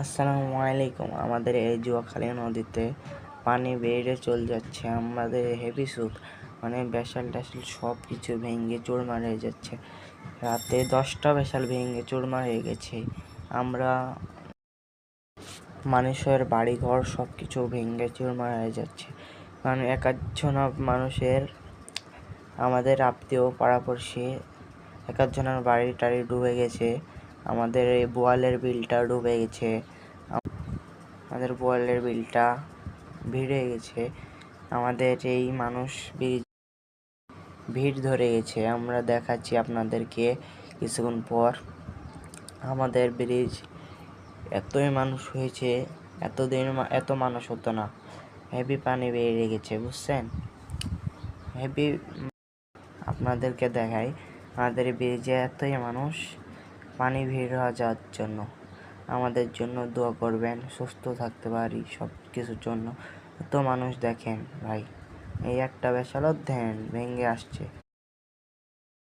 আসসালামু আলাইকুম। আমাদের এই জুয়াখালী নদীতে পানি বেড়ে চলে যাচ্ছে। আমাদের হেভি স্রোত, মানে ব্যাসাল ট্যাসাল সব কিছু ভেঙে চুরমার হয়ে যাচ্ছে। রাতে 10টা ব্যাসাল ভেঙে চুরমার হয়ে গেছে। আমরা মানুষের বাড়িঘর সব কিছু ভেঙে চুরমার হয়ে যাচ্ছে। কারণ এক একজন মানুষের, আমাদের আত্মীয় পাড়াপড়শি এক একজনের বাড়ি টাড়ি ডুবে গেছে। আমাদের এই বোয়ালের বিলটা ডুবে গেছে। আমাদের বোয়ালের বিলটা ভিড়ে গেছে। আমাদের এই মানুষ ভিড় ধরে গেছে। আমরা দেখাচ্ছি আপনাদেরকে কিছুক্ষণ পর। আমাদের ব্রিজ এতই মানুষ হয়েছে, এতদিন এত মানুষ হতো না। হেভি পানি বেড়ে গেছে, বুঝছেন? হেভি আপনাদেরকে দেখাই, আমাদের ব্রিজে এতই মানুষ, পানি ভিড় হওয়া যাওয়ার জন্য। আমাদের জন্য দোয়া করবেন, সুস্থ থাকতে পারি সব কিছুর জন্য। এত মানুষ দেখেন ভাই, এই একটা ব্যাসালও ধ্যান ভেঙে আসছে।